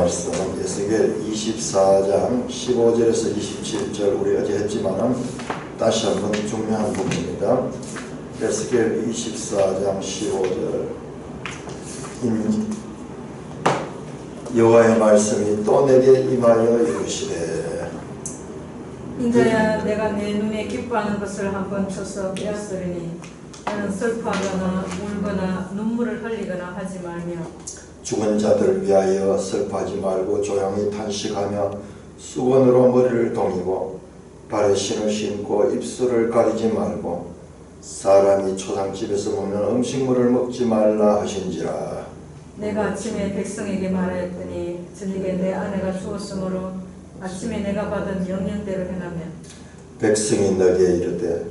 말씀 에스겔 24장 15절에서 27절 우리 어제 했지만은 다시 한번 중요한 부분입니다. 에스겔 24장 15절 여호와의 말씀이 또 내게 임하여 이르시되 인자야 내가 내 눈에 기뻐하는 것을 한번 쳐서 빼앗으리니 나는 슬퍼하거나 울거나 눈물을 흘리거나 하지 말며 죽은 자들을 위하여 슬퍼하지 말고 조용히 탄식하며 수건으로 머리를 동이고 발에 신을 신고 입술을 가리지 말고 사람이 초상집에서 먹는 음식물을 먹지 말라 하신지라. 내가 아침에 백성에게 말하였더니 저녁에 내 아내가 죽었으므로 아침에 내가 받은 명령대로 행하며 백성이 너에게 이르되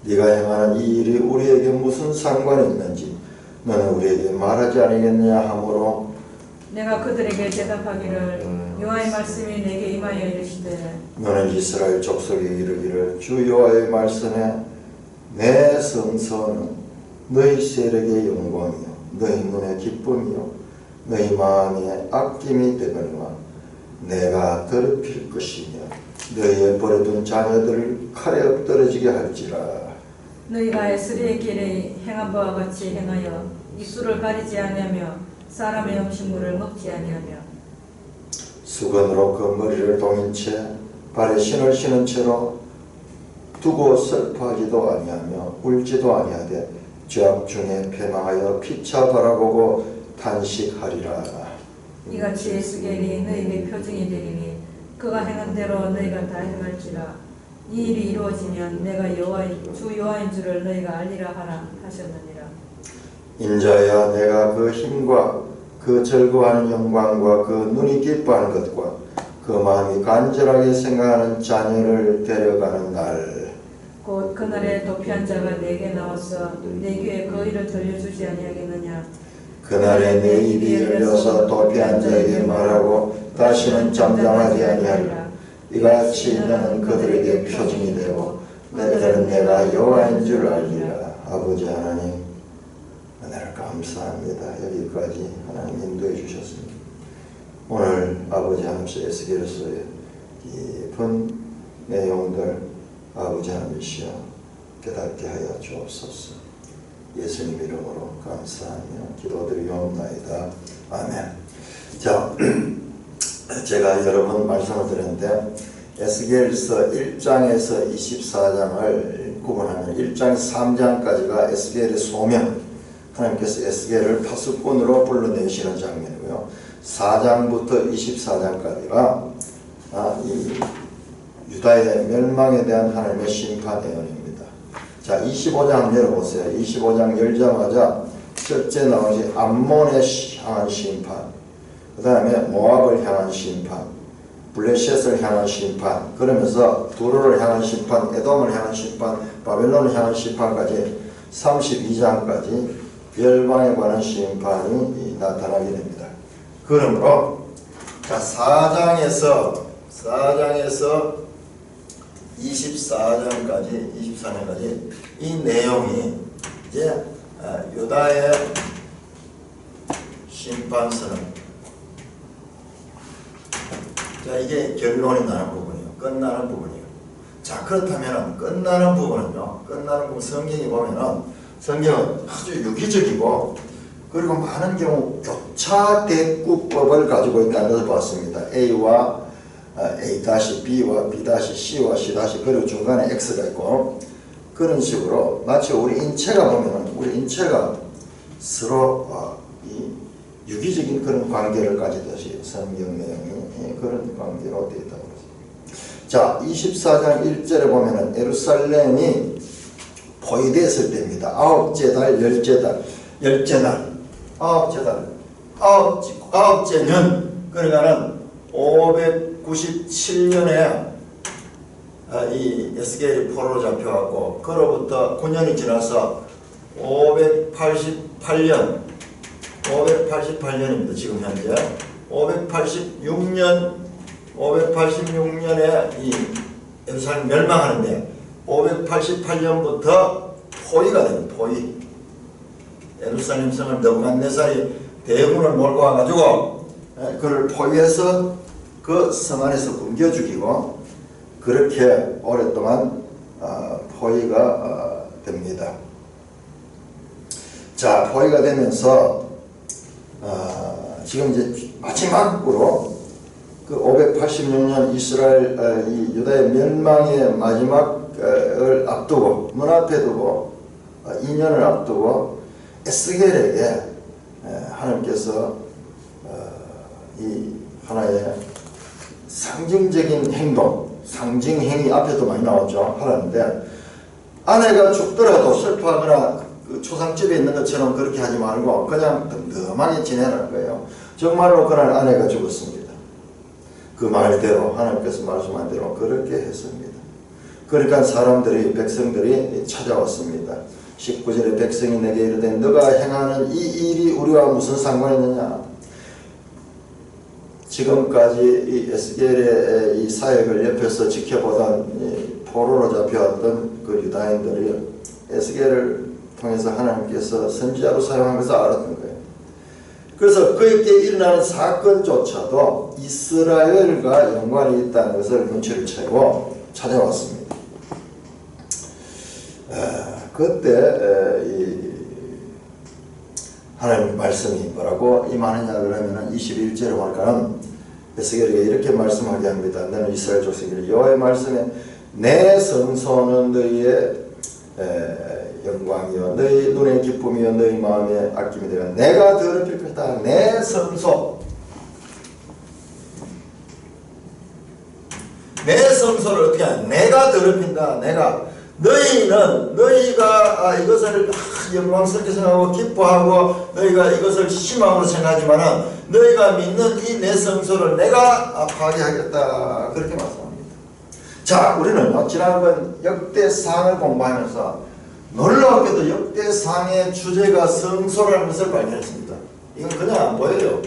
네가 행하는 이 일이 우리에게 무슨 상관이 있는지 너는 우리에게 말하지 않으겠느냐 하므로 내가 그들에게 대답하기를 여호와의 말씀이 내게 임하여 이르시되 너는 이스라엘 족속에 이르기를 주 여호와의 말씀에 내 성소는 너희 세력의 영광이요 너희 눈의 기쁨이요 너희 마음의 아낌이 되거니와 내가 더럽힐 것이며 너희의 버려둔 자녀들을 칼에 엎드러지게 할지라. 너희가 에스리의 길에 행한 바와 같이 행하여 입술을 가리지 아니하며 사람의 음식물을 먹지 아니하며 수건으로 그 머리를 동인 채 발에 신을 신은 채로 두고 슬퍼하지도 아니하며 울지도 아니하되 죄악 중에 패망하여 피차 바라보고 탄식하리라. 이같이 에스겔이 너희에게 표징이 되리니 그가 행한 대로 너희가 다 행할지라. 이 일이 이루어지면 내가 주 여호와인 줄을 너희가 알리라 하라 하셨느니라. 인자야 내가 그 힘과 그 즐거워하는 영광과 그 눈이 기뻐하는 것과 그 마음이 간절하게 생각하는 자녀를 데려가는 날 곧 그날에 도피한 자가 내게 나와서 내 귀에 그 일을 들려주지 아니하겠느냐. 그날에 내 입이 열려서 도피한 자에게 말하고 다시는 잠잠하지 아니하리라. 이같이 너는 그들에게 표징이 되고 너희들은 내가 여호와인 줄 알리라. 아버지 하나님 은혜를 감사합니다. 여기까지 하나님 인도해 주셨습니다. 오늘 아버지 하나님께서 에스겔서의 깊은 내용들 아버지 하나님이시여 깨닫게 하여 주옵소서. 예수님 이름으로 감사하며 기도드리옵나이다. 아멘. 자, 제가 여러 번 말씀을 드렸는데 에스겔서 1장에서 24장을 구분하면 1장에서 3장까지가 에스겔의 소명, 하나님께서 에스겔을 파수꾼으로 불러내시는 장면이고요. 4장부터 24장까지가 이 유다의 멸망에 대한 하나님의 심판 예언입니다. 자, 25장 한번 열어보세요. 25장 열자마자 첫째 나오지 암몬에 향한 심판, 그 다음에 모압을 향한 심판, 블레셋을 향한 심판, 그러면서 두로를 향한 심판, 에돔을 향한 심판, 바벨론을 향한 심판까지 32장까지 멸망에 관한 심판이 나타나게 됩니다. 그러므로 자 4장에서 24장까지 이 내용이 이제 유다의 심판선언. 자, 이게 결론이 나는 부분이에요. 끝나는 부분이에요. 자, 그렇다면 끝나는 부분 성경이 보면은 성경은 아주 유기적이고 그리고 많은 경우 교차 대꾸법을 가지고 있다는 것을 봤습니다. A와 A-B와 B-C와 C- 그리고 중간에 X가 있고 그런 식으로 마치 우리 인체가 보면은 우리 인체가 서로 이 유기적인 그런 관계를 가지듯이 성경 내용이 그런 관계로 되어 있다고 그랬습니다. 자, 24장 1절에 보면은 예루살렘이 포위됐을 때입니다. 아홉째 달, 열째 날, 아홉째 년, 그러니까는 597년에 이 에스겔이 포로로 잡혀갖고 그로부터 9년이 지나서 588년입니다. 지금 현재 586년에 이 예루살렘 멸망하는데 588년부터 포위가 됩니다. 포위. 예루살렘 성을 느부갓네살이 대군을 몰고 와가지고 그를 포위해서 그 성 안에서 굶겨 죽이고 그렇게 오랫동안 포위가 됩니다. 자, 포위가 되면서 지금 이제 마지막으로 그 586년 이스라엘 이 유다의 멸망의 마지막을 앞두고 눈앞에 두고 2년을 앞두고 에스겔에게 하나님께서 이 하나의 상징적인 행동, 상징행위 앞에도 많이 나오죠. 하라는데 아내가 죽더라도 슬퍼하거나 그 초상집에 있는 것처럼 그렇게 하지 말고 그냥 덤덤하게 지내라는 거예요. 정말로 그날 아내가 죽었습니다. 그 말대로 하나님께서 말씀한 대로 그렇게 했습니다. 그러니까 사람들이 백성들이 찾아왔습니다. 19절에 백성이 내게 이르되 너가 행하는 이 일이 우리와 무슨 상관이 있느냐. 지금까지 이 에스겔의 이 사역을 옆에서 지켜보던 포로로 잡혀왔던 그 유다인들이 에스겔을 통해서 하나님께서 선지자로 사용한 것을 알았던 거예요. 그래서 그에게 일어나는 사건조차도 이스라엘과 연관이 있다는 것을 눈치를 채고 찾아왔습니다. 그때 하나님 말씀이 뭐라고 임하느냐 그러면 21절에 보니까 에스겔에게 이렇게 말씀하게 합니다. 너는 이스라엘 족속에게 여호와의 말씀에 내 성소는 너희의 영광이요 너희 눈의 기쁨이요 너희 마음의 아낌이 되어 내가 더럽힐 것이다. 내 성소, 내 성소를 어떻게 하냐. 내가 더럽힌다. 내가 너희가 이것을 영광스럽게 생각하고 기뻐하고 너희가 이것을 희망으로 생각하지만은 너희가 믿는 이 내 성소를 내가 파괴하겠다. 그렇게 말씀합니다. 자, 우리는 지난번 역대상을 공부하면서 놀라웠게도 역대상의 주제가 성소라는 것을 발견했습니다. 이건 그냥 안 보여요.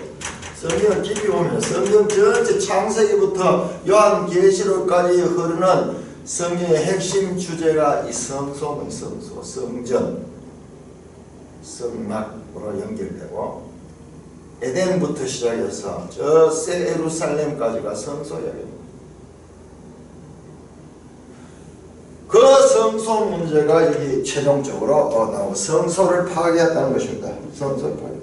성경을 깊이 보면 성경 전체 창세기부터 요한계시록까지 흐르는 성경의 핵심 주제가 이 성소, 성전, 성막으로 연결되고 에덴부터 시작해서 저 새 예루살렘까지가 성소 이야기입니다. 그 성소 문제가 여기 최종적으로 나오고 성소를 파괴했다는 것입니다. 성소를 파괴.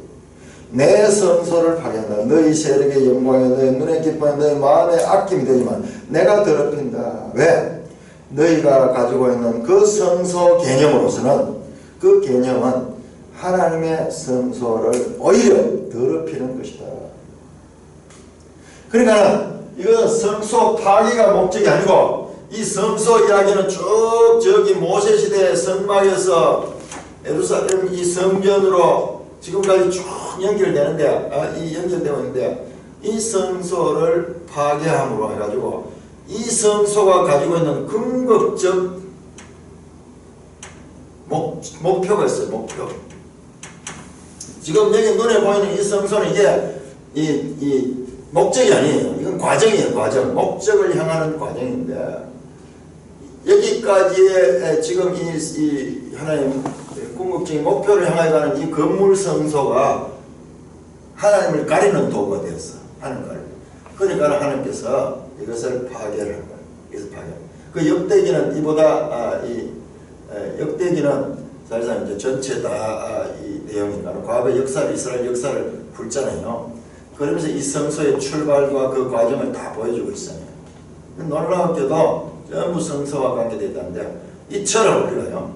내 성소를 파괴한다. 너희 세력의 영광에 너희 눈에 기쁨에 너희 마음에 아낌이 되지만 내가 더럽힌다. 왜? 너희가 가지고 있는 그 성소 개념으로서는 그 개념은 하나님의 성소를 오히려 더럽히는 것이다. 그러니까 이거 성소 파괴가 목적이 아니고 이 성소 이야기는 쭉 저기 모세시대 성막에서 예루살렘 이 성전으로 지금까지 쭉 연결되는데 이 연결되고 있는데 이 성소를 파괴함으로 해가지고 이 성소가 가지고 있는 궁극적 목표가 있어요. 목표. 지금 여기 눈에 보이는 이 성소는 이게 이 목적이 아니에요. 이건 과정이에요. 과정. 목적을 향하는 과정인데 여기까지의 지금 이 하나님 궁극적인 목표를 향해 가는 이 건물 성소가 하나님을 가리는 도구가 되었어. 하나님 가리는. 그러니까 하나님께서 이것을 파괴를 한 거예요. 이것을 파괴. 그 역대기는 이보다 역대기는 사실상 이제 전체 다 이 내용인가 과거의 역사를 이스라엘 역사를 훑잖아요. 그러면서 이 성소의 출발과 그 과정을 다 보여주고 있어요. 놀라웠게도 전부 성소와 관계되어 있다는데 이처럼 우리가요.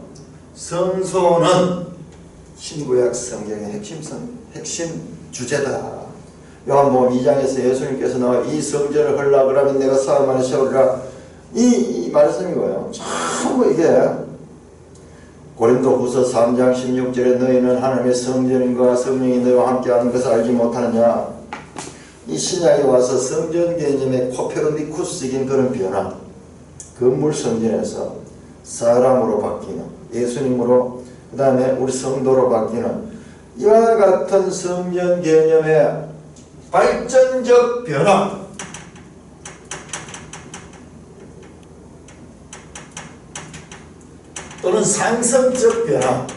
성소는 신구약 성경의 핵심 주제다. 요한복음 2장에서 예수님께서 나와 이 성전을 헐라 그러면 내가 사흘 만에 세우리라. 이 말씀이고요. 전부 이게 고린도후서 3장 16절에 너희는 하나님의 성전인과 성령이 너희와 함께하는 것을 알지 못하느냐. 이 신약에 와서 성전 개념의 코페르니쿠스적인 그런 변화, 건물 성전에서 사람으로 바뀌는 예수님으로 그 다음에 우리 성도로 바뀌는 이와 같은 성전 개념의 발전적 변화, 또는 상승적 변화,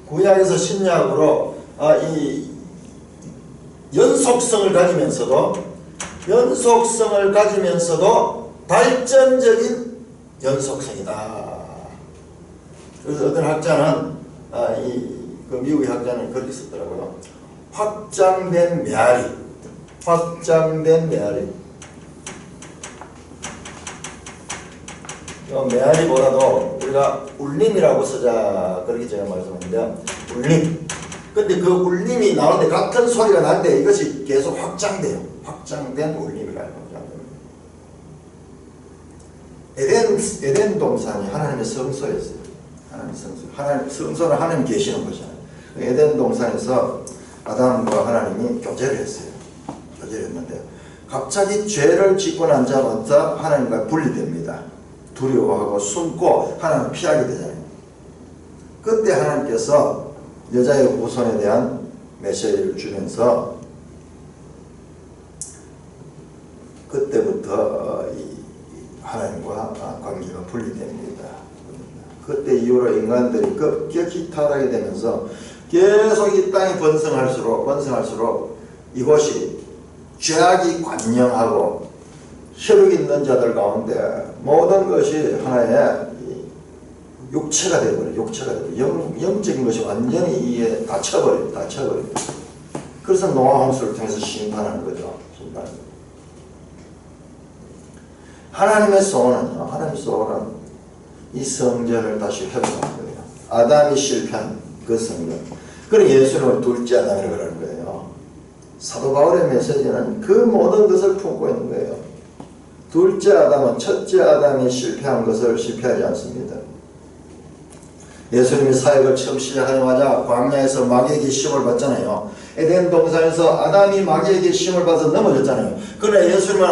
구약에서 신약으로 이 연속성을 가지면서도 발전적인 연속성이다. 그래서 어떤 학자는 그 미국의 학자는 그렇게 썼더라고요. 확장된 메아리. 메아리보다도 우리가 울림이라고 쓰자 그렇게 제가 말씀했는데 울림. 근데 그 울림이 나오는데 같은 소리가 나는데 이것이 계속 확장돼요. 확장된 울림이라는 거죠. 에덴 동산이 하나님의 성소였어요. 하나님 성소를 하나님 계시는 거잖아요. 에덴 동산에서 아담과 하나님이 교제를 했어요. 교제를 했는데 갑자기 죄를 짓고 나자마자 하나님과 분리됩니다. 두려워하고 숨고 하나님 피하게 되잖아요. 그때 하나님께서 여자의 후손에 대한 메시지를 주면서 그때부터 하나님과 관계가 분리됩니다. 그때 이후로 인간들이 급격히 타락하게 되면서 계속 이 땅이 번성할수록 이곳이 죄악이 관영하고 혈육 있는 자들 가운데 모든 것이 하나의 육체가 되어버려요. 영적인 것이 완전히 이에 닫혀버려요. 그래서 노아 홍수를 통해서 심판하는 거죠. 하나님의 소원은 이 성전을 다시 회복하는 거예요. 아담이 실패한 그 성전. 그래 예수님을 둘째 아담이라고 그러는 거예요. 사도 바울의 메시지는 그 모든 것을 품고 있는 거예요. 둘째 아담은 첫째 아담이 실패한 것을 실패하지 않습니다. 예수님이 사역을 처음 시작하자마자 광야에서 마귀에게 시험을 받잖아요. 에덴 동산에서 아담이 마귀에게 시험을 받아서 넘어졌잖아요. 그러나 예수님은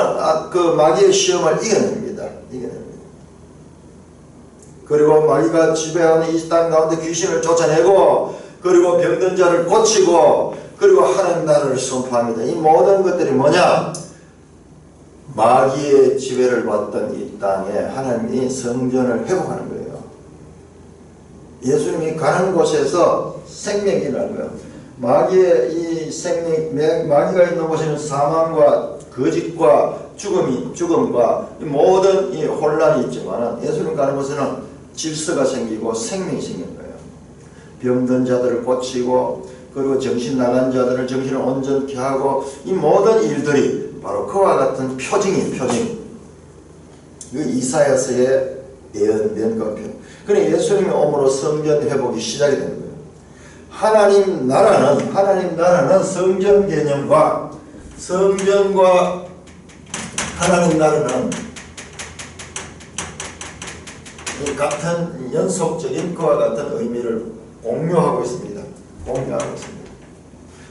그 마귀의 시험을 이겨냅니다. 그리고 마귀가 지배하는 이 땅 가운데 귀신을 쫓아내고 그리고 병든 자를 고치고 그리고 하나님 나라를 선포합니다. 이 모든 것들이 뭐냐? 마귀의 지배를 받던 이 땅에 하나님이 성전을 회복하는 거예요. 예수님이 가는 곳에서 생명이 나는 거예요. 마귀의 이 마귀가 있는 곳에는 사망과 거짓과 죽음과 모든 이 혼란이 있지만 예수님 가는 곳에는 질서가 생기고 생명이 생기는 거예요. 병든 자들을 고치고 그리고 정신 나간 자들을 정신을 온전케 하고 이 모든 일들이 바로 그와 같은 표징이에요. 표징. 이사야서에 예언된 그 표징. 그래 예수님이 오므로 성전 회복이 시작이 되는 거예요. 하나님 나라는 성전 개념과 성전과 하나님 나라는 같은 연속적인 그와 같은 의미를 공유하고 있습니다.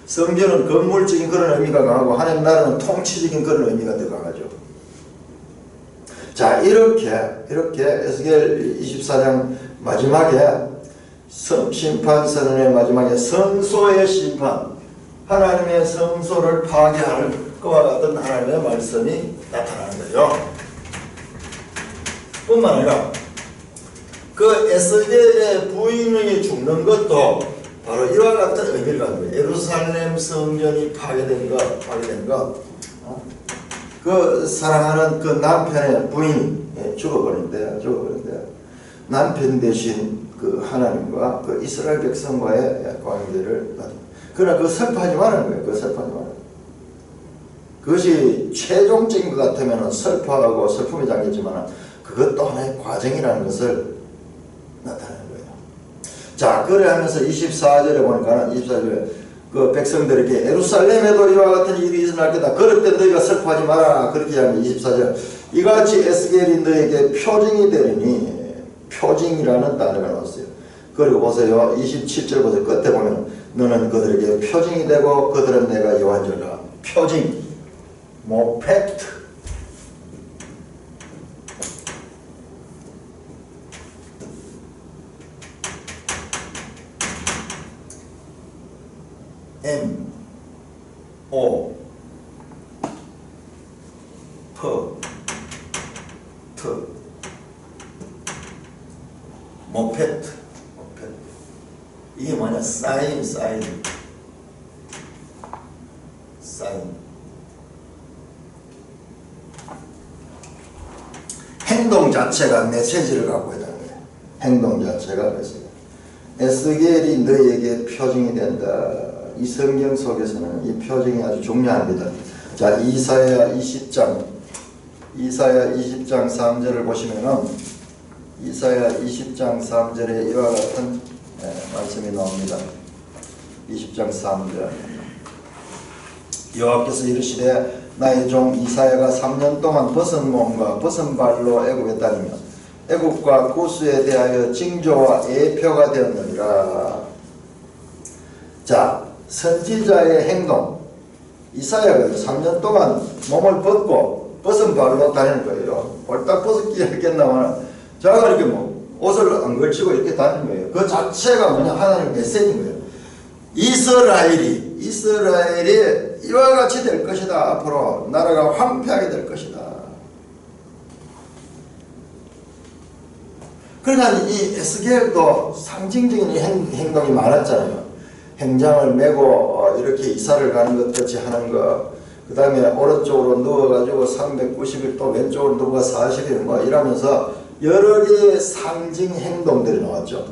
성전은 건물적인 그런 의미가 강하고 하나님 나라는 통치적인 그런 의미가 더 강하죠. 자, 이렇게 에스겔 24장 마지막에 심판 선언의 마지막에 성소의 심판, 하나님의 성소를 파괴할 그와 같은 하나님의 말씀이 나타나는 거예요. 뿐만 아니라 그 에스겔의 부인이 죽는 것도 바로 이와 같은 의미를 갖는 거예요. 예루살렘 성전이 파괴된 것. 그 사랑하는 그 남편의 부인이 죽어버린대. 남편 대신 그 하나님과 그 이스라엘 백성과의 관계를 그러나 그거 슬퍼하지 말라는 거예요. 그것이 최종적인 것 같으면 슬퍼하고 슬픔이 잠겼지만 그것도 하나의 과정이라는 것을 나타내는 거예요. 자, 그래 하면서 24절에 보니까 24절에 그 백성들에게 예루살렘에도 이와 같은 일이 일어날 거다. 그럴 때 너희가 슬퍼하지 마라. 그렇게 하면 24절 이같이 에스겔이 너에게 표징이 되리니 표징이라는 단어가 나왔어요. 그리고 보세요. 27절 보세요. 끝에 보면 너는 그들에게 표징이 되고 그들은 내가 여호와인 줄 알아. 표징, 팩트. M-O 모페트. 이게 뭐냐? 사인. 행동 자체가 메시지를 갖고 있다는 거예요. 행동 자체가 메시지. 에스겔이 너희에게 표징이 된다. 이 성경 속에서는 이 표징이 아주 중요합니다. 자, 이사야 20장 3절을 보시면은 이사야 20장 3절에 이와 같은 말씀이 나옵니다. 20장 3절. 여호와께서 이르시되 나의 종 이사야가 3년 동안 벗은 몸과 벗은 발로 애굽에 다니며 애굽과 구스에 대하여 징조와 예표가 되었느니라. 자, 선지자의 행동. 이사야가 3년 동안 몸을 벗고 벗은 발로 다니는 거예요. 홀딱 벗었기 했겠나마는 자가 이렇게 뭐 옷을 안 걸치고 이렇게 다니는 거예요. 그 자체가 뭐냐, 하나님의 메시지인 거예요. 이스라엘이 이와 같이 될 것이다. 앞으로 나라가 황폐하게 될 것이다. 그러나 이 에스겔도 상징적인 행동이 많았잖아요. 행장을 메고 이렇게 이사를 가는 것 같이 하는 거, 그 다음에 오른쪽으로 누워가지고 390일 또 왼쪽으로 누워 40일 뭐 이러면서 여러 개의 상징 행동들이 나왔죠.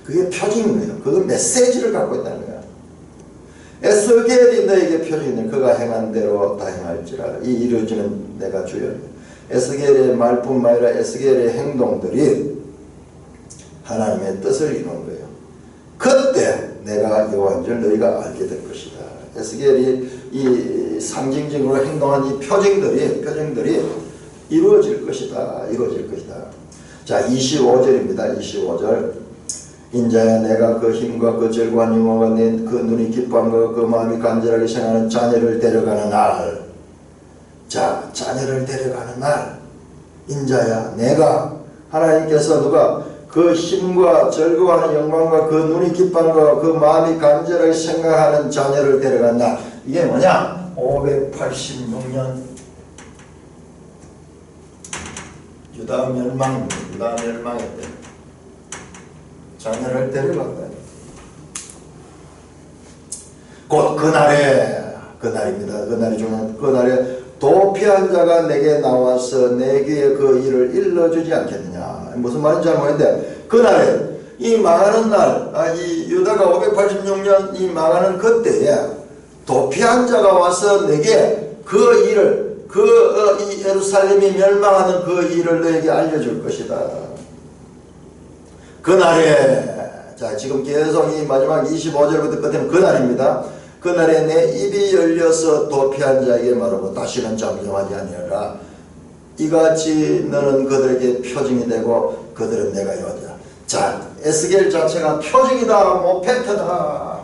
그게 표징인 거예요. 그건 메시지를 갖고 있다는 거예요. 에스겔이 너에게 표징이니 그가 행한 대로 다 행할지라. 이 이루어지는 내가 주여. 에스겔의 말뿐만 아니라 에스겔의 행동들이 하나님의 뜻을 이루는 거예요. 그때 내가 여호와인 줄 너희가 알게 될 것이다. 에스겔이 이 상징적으로 행동한 이 표징들이 이루어질 것이다. 이루어질 것이다. 자, 25절입니다. 25절. 인자야 내가 그 힘과 그 절구한 유머가 낸 그 눈이 기뻐함과 그 마음이 간절하게 생각하는 자녀를 데려가는 날. 자, 자녀를 데려가는 날. 인자야 내가, 하나님께서 누가 그 힘과 절구하는 영광과 그 눈이 기뻐함과 그 마음이 간절하게 생각하는 자녀를 데려간 날. 이게 뭐냐? 586년 유다 멸망입니다. 유다 멸망했대. 자녀를 데려갔다. 곧 그날입니다. 그날이 중요한 그날에 도피한 자가 내게 나와서 내게 그 일을 일러주지 않겠느냐. 무슨 말인지 잘 모르겠는데 그날에 이 망하는 날, 이 유다가 586년 이 망하는 그때에 도피한 자가 와서 내게 그 일을 이 예루살렘이 멸망하는 그 일을 너에게 알려줄 것이다. 그날에, 자, 지금 계속 이 마지막 25절부터 끝에는 그날입니다. 그날에 내 입이 열려서 도피한 자에게 말하고 다시는 잠잠하지 아니하라. 이같이 너는 그들에게 표징이 되고 그들은 내가 여호와다. 자, 에스겔 자체가 표징이다, 모페트다.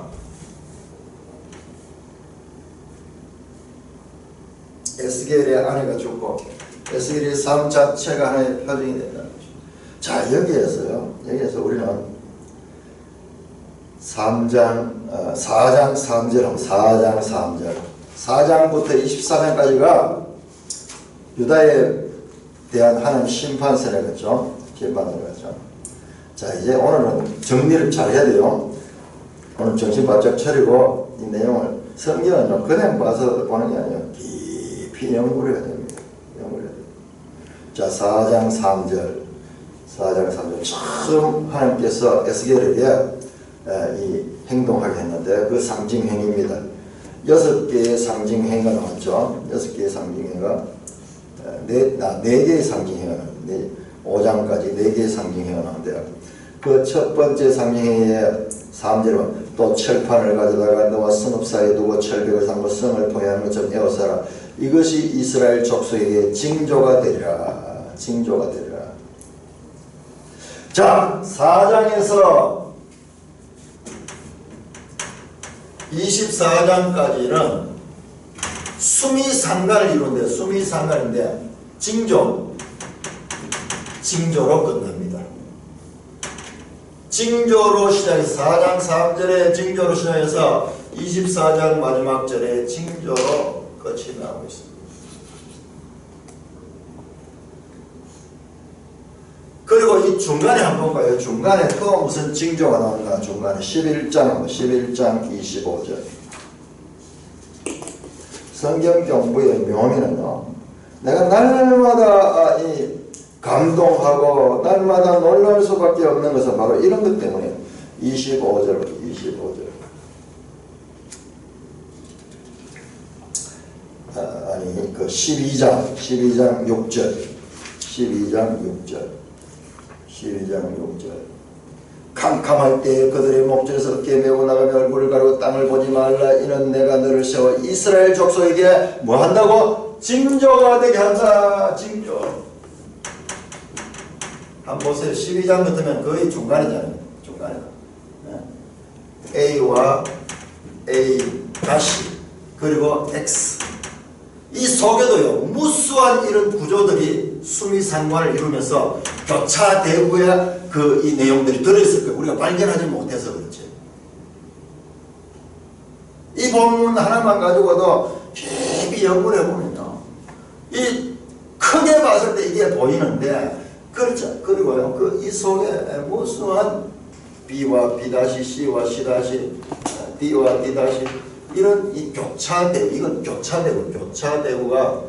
에스겔의 아내가 죽고 에스겔의 삶 자체가 하나의 표징이 된다는 거죠. 자, 여기에서 우리는 4장 3절 4장부터 24장까지가 유다에 대한 하나님 심판세례겠죠. 심판세례겠죠. 자, 이제 오늘은 정리를 잘 해야 돼요. 오늘 정신 바짝 차리고 이 내용을, 성경은 그냥 봐서 보는 게 아니에요. 깊이 연구를 해야 됩니다. 자, 4장 3절 처음 하나님께서 에스겔에게 이 행동하게 했는데 그 상징행위입니다. 6개의 상징행위가 나왔죠. 6개의 상징행위가 4개의 상징행위가 나왔는데 5장까지 4개의 상징행위가 나왔는데요. 그 첫 번째 상징행위에 3절은 또 철판을 가져다가 너와 성읍 사이에 두고 철벽을 삼고 성을 포위하는 것처럼 에워싸라. 이것이 이스라엘 족속에게 징조가 되리라. 징조가 되리라. 자, 4장에서 24장까지는 수미상관을 이루는데, 수미상관인데 징조로 끝납니다. 징조로 시작해서 4장 3절에 징조로 시작해서 24장 마지막 절에 징조로 끝이 나오고 있습니다. 그리고 이 중간에 한번 봐요. 중간에 또 무슨 징조가 나오는가. 중간에 11장 25절. 성경 공부의 묘미는요, 내가 날마다 이 감동하고 날마다 놀랄 수밖에 없는 것은 바로 이런 것 때문에 25절 아니 그 12장 6절 캄캄할 때 그들의 목전에서 어깨 메고 나가며 얼굴을 가리고 땅을 보지 말라. 이는 내가 너를 세워 이스라엘 족속에게 뭐 한다고? 징조가 되게 한다. 징조. 한번 보세요. 12장 같으면 거의 중간이잖아요. 중간이다. A와 A 다시 그리고 X 이 속에도요 무수한 이런 구조들이 수미상관을 이루면서 교차 대구의 이 내용들이 들어있을 거예요. 우리가 발견하지 못해서 그렇지. 이 본문 하나만 가지고도 깊이 연구를 해보면요 이 크게 봤을 때 이게 보이는데 그렇죠. 그리고요 이 속에 무수한 B와 B 다시 C와 C 다시 D와 D 다시 이런 이 교차대구, 이건 교차대구가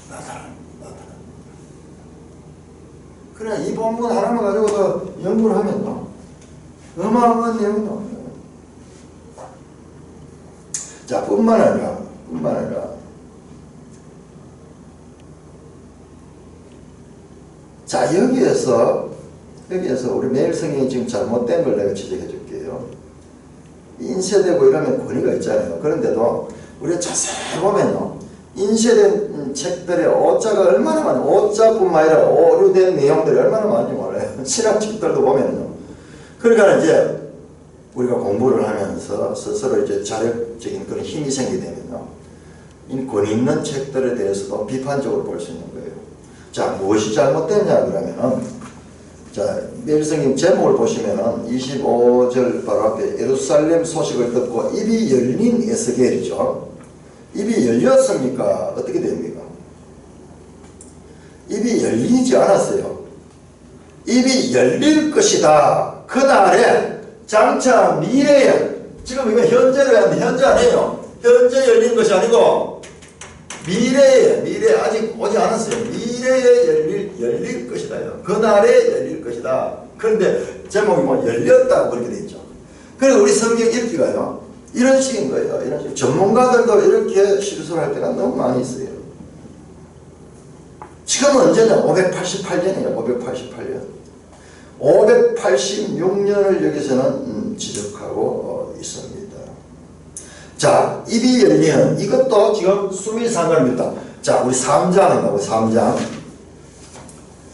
나타납니다. 그래, 이 본문 하나만 가지고서 연구를 하면요, 어마어마한 내용이 나옵니다. 자, 뿐만 아니라, 자, 여기에서 우리 매일 성경이 지금 잘못된 걸 내가 지적해 줄게요. 인쇄되고 이러면 권위가 있잖아요. 그런데도 우리가 자세히 보면요 인쇄된 책들의 오자가 얼마나 많아요. 오자뿐만 아니라 오류된 내용들이 얼마나 많은지 몰라요. 신학책들도 보면요. 그러니까 이제 우리가 공부를 하면서 스스로 이제 자력적인 그런 힘이 생기되면요 권위 있는 책들에 대해서도 비판적으로 볼 수 있는 거예요. 자, 무엇이 잘못됐냐 그러면은 자, 매일성경 제목을 보시면은 25절 바로 앞에 예루살렘 소식을 듣고 입이 열린 에스겔이죠. 입이 열렸습니까? 어떻게 됩니까? 입이 열리지 않았어요. 입이 열릴 것이다. 그날에 장차 미래에 지금 이거 현재로 해야 하는데 현재 아니에요. 현재 열리는 것이 아니고 미래에 아직 오지 않았어요. 미래에 열릴 것이다요. 그날에 열릴 것이다. 그런데 제목이 뭐 열렸다고 그렇게 돼 있죠. 그리고 우리 성경 읽기가요 이런 식인 거예요. 이런 식. 전문가들도 이렇게 실수를 할 때가 너무 많이 있어요. 지금은 언제냐? 588년이에요. 586년을 여기서는 지적하고 있습니다. 자, 입이 열리는 이것도 지금 수미상관입니다. 자, 우리 3장입니다.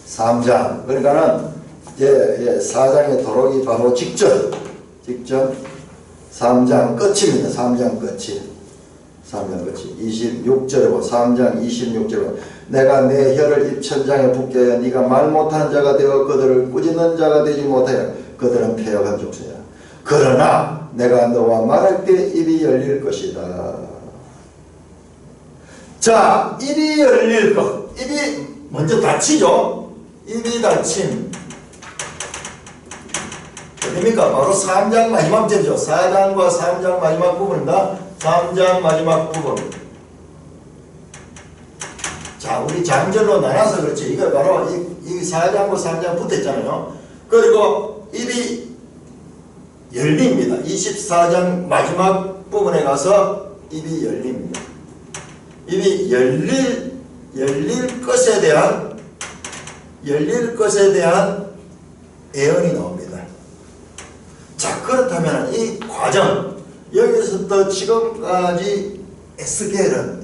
3장. 그러니까는 이제 4장의 도록이 바로 직전 3장 끝입니다. 3장 끝이 26절에 보 3장 26절에 내가 내 혀를 입천장에 붙게 하여 네가 말 못하는 자가 되어 그들을 꾸짖는 자가 되지 못하여 그들은 패역한 족쇄야. 그러나 내가 너와 말할 때 입이 열릴 것이다. 자, 입이 열릴 것. 입이 먼저 닫히죠. 입이 닫힘. 어딥니까? 바로 3장 마지막 절이죠. 4장과 3장 마지막 부분입니다. 3장 마지막 부분. 자, 우리 장절로 나눠서 그렇지. 이거 바로 이 4장과 3장 붙어 있잖아요. 그리고 입이 열립니다. 24장 마지막 부분에 가서 입이 열립니다. 입이 열릴 것에 대한 예언이 나옵니다. 자, 그렇다면 이 과정, 여기서부터 지금까지 에스겔은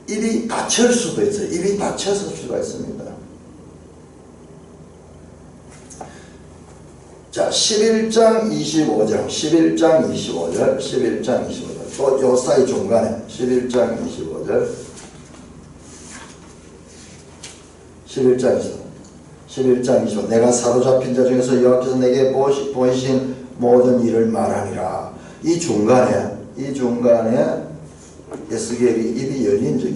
입이 닫힐 수도 있어요. 입이 닫혔을 수가 있습니다. 자, 11장 25절. 또 요 사이 중간에 11장 25절. 11장 25절. 내가 사로잡힌 자 중에서 여호와께서 내게 보이신 모든 일을 말하니라. 이 중간에 에스겔이 입이 열린 적이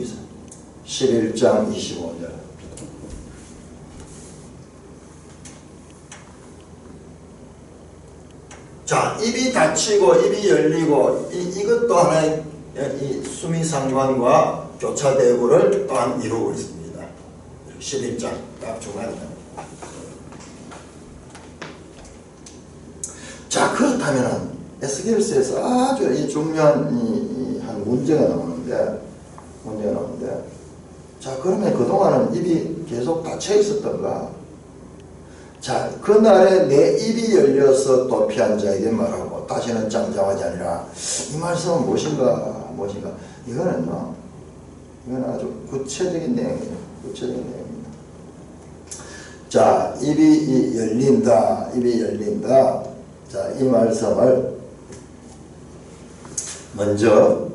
있어요. 11장 25절. 자, 입이 닫히고 입이 열리고 이것도 하나의 이 수미상관과 교차 대구를 또한 이루고 있습니다. 11장 딱 중간에. 자, 그렇다면 에스겔서에서 아주 이 중요한 한 문제가 나오는데, 자, 그러면 그동안은 입이 계속 닫혀 있었던가? 자, 그날에 내 입이 열려서 도피한 자에게 말하고 다시는 잠잠하지 아니라. 이 말씀은 무엇인가? 이거는요, 이건 아주 구체적인 내용이에요. 구체적인 내용입니다. 자, 입이 열린다. 자, 이 말씀을 먼저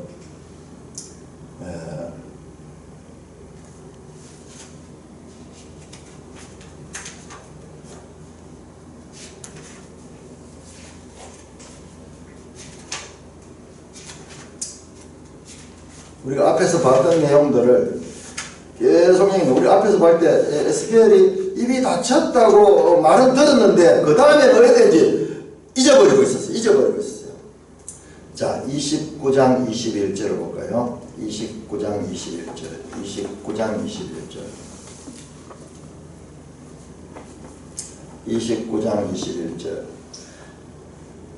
우리가 앞에서 봤던 내용들을 계속 우리 앞에서 볼 때 에스겔이 입이 닫혔다고 말은 들었는데 그 다음에 뭐해야 되는지 잊어버리고 있었어요. 자, 29장 21절을 볼까요? 29장 21절.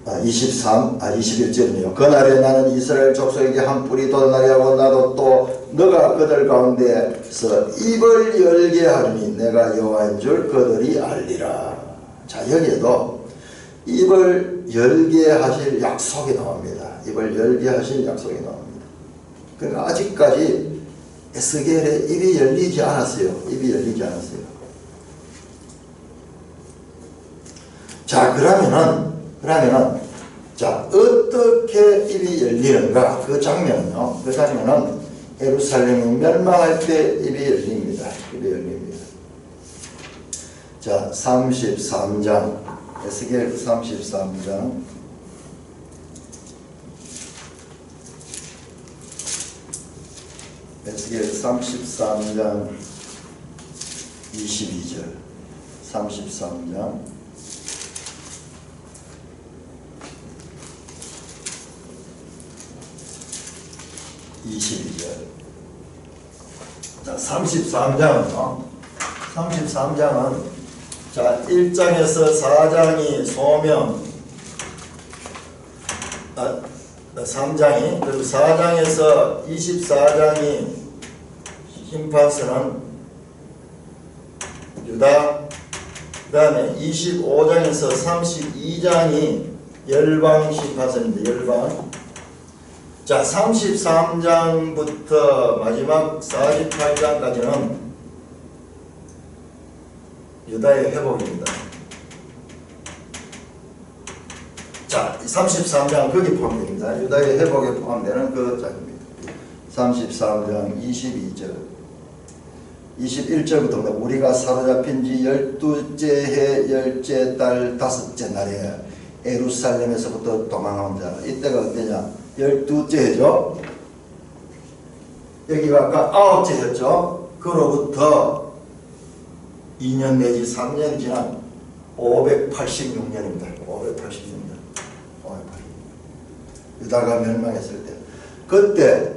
21절이네요. 그날에 나는 이스라엘 족속에게 한 뿔이 돋아나게 하고 나도 또 너가 그들 가운데서 입을 열게 하리니 내가 여호와인 줄 그들이 알리라. 자, 여기에도 입을 열게 하실 약속이 나옵니다. 입을 열게 하실 약속이 나옵니다. 그러니까 아직까지 에스겔의 입이 열리지 않았어요. 자, 그러면은 자, 어떻게 입이 열리는가? 그 장면은요. 예루살렘이 멸망할 때 입이 열립니다. 자, 33장. 에스겔 33장. 에스겔 33장 22절. 33장 22절. 자, 33장은 자, 1장에서 4장이 소명, 3장이, 그리고 4장에서 24장이 심판서는 유다, 그 다음에 25장에서 32장이 열방 심판서입니다. 열방. 자, 33장부터 마지막 48장까지는 유다의 회복입니다. 자, 33장 거기 포함됩니다. 유다의 회복에 포함되는 그 장입니다. 33장 22절 21절부터 우리가 사로잡힌 지 12째 해 10째 달 5째 날에 예루살렘에서부터 도망한 자. 이때가 언제냐? 12째 해죠. 여기가 아까 9째 했죠. 그로부터 2년 내지 3년 지난 586년입니다. 586년. 유다가 멸망했을 때. 그때